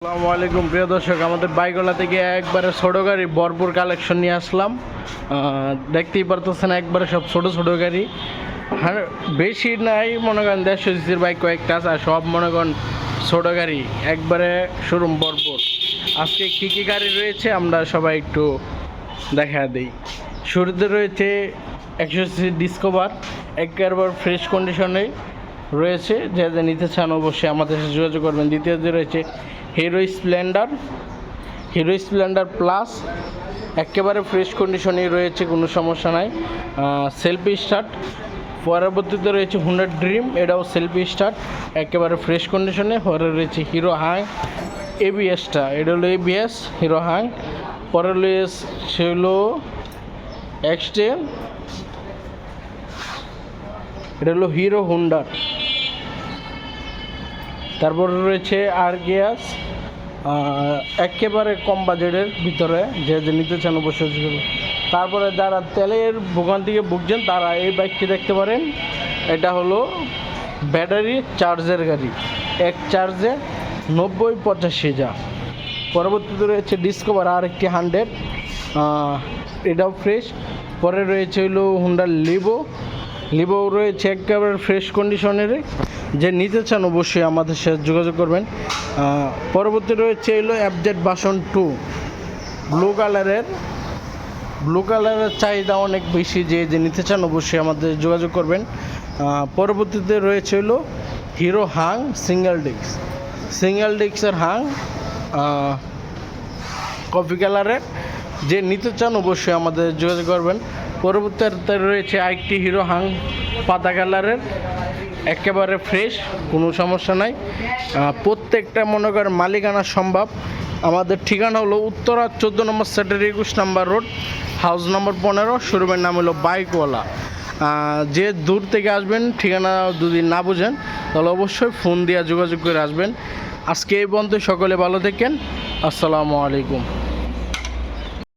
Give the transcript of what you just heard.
আসসালামু আলাইকুম প্রিয় দর্শক, আমাদের বাইকওয়ালা থেকে একবারে ছোটো গাড়ি ভরপুর কালেকশন নিয়ে আসলাম। দেখতেই পারতেছেন একবারে সব ছোটো ছোটো গাড়ি। হ্যাঁ, বেশি নাই, মনে করেন 150 সিসির বাইক কয়েকটা আছে, আর সব মনে করেন ছোটো গাড়ি, একবারে শোরুম ভরপুর। আজকে কী কী গাড়ি রয়েছে আমরা সবাই একটু দেখা দিই। শুরুতে রয়েছে 100 সিসি ডিসকভার, একবার ফ্রেশ কন্ডিশনে রয়েছে। যে নিতে চান অবশ্যই আমাদের সাথে যোগাযোগ করবেন। দ্বিতীয়তে রয়েছে হিরো স্প্লেন্ডার প্লাস, একেবারে ফ্রেশ কন্ডিশনেই রয়েছে, কোনো সমস্যা নাই, সেলফি স্টার্ট। পরবর্তীতে রয়েছে হুন্ডা ড্রিম, এটাও সেলফি স্টার্ট, একেবারে ফ্রেশ কন্ডিশনে। পরে রয়েছে হিরো হাং এবিএসটা, এটা হলো এবিএস হিরো হাং। পরে রয়েছে হলো এক্সটেল, এটা হলো হিরো হুন্ডার। তারপরে রয়েছে আরগিয়াস, একেবারে কম বাজেটের ভিতরে, যে নিতে চান অবশ্যই। তারপরে যারা তেলের দোকান থেকে ভুগছেন তারা এই বাইকটি দেখতে পারেন। এটা হলো ব্যাটারি চার্জের গাড়ি, এক চার্জে 90-85 যা। পরবর্তীতে রয়েছে ডিসকভার আর একটি 100, এটাও ফ্রেশ। পরে রয়েছে হলো হুন্ডা লিভো রয়েছে একেবারে ফ্রেশ কন্ডিশনের। যে নিতে চান অবশ্যই আমাদের সাথে যোগাযোগ করবেন। পরবর্তী রয়েছে হলো এফজেড ভার্সন 2, ব্লু কালারের চাহিদা অনেক বেশি, যে নিতে চান অবশ্যই আমাদের যোগাযোগ করবেন। পরবর্তীতে রয়েছে হলো হিরো হাং সিঙ্গেল ডিস্কের হাং, কফি কালারের। যে নিতে চান অবশ্যই আমাদের যোগাযোগ করবেন। পরবর্তীতে রয়েছে আরেকটি হিরো হাং পাতা কালারের, একেবারে ফ্রেশ, কোনো সমস্যা নাই। প্রত্যেকটা মনে করেন মালিকানা সম্ভব। আমাদের ঠিকানা হলো উত্তরা 14 নম্বর সেক্টর 21 নম্বর রোড, হাউস নম্বর 15, শোরুমের নাম হলো বাইকওয়ালা। যে দূর থেকে আসবেন, ঠিকানা যদি না বুঝেন তাহলে অবশ্যই ফোন দিয়ে যোগাযোগ করে আসবেন। আজকে এই পর্যন্ত, সকলে ভালো থাকেন, আসসালামু আলাইকুম।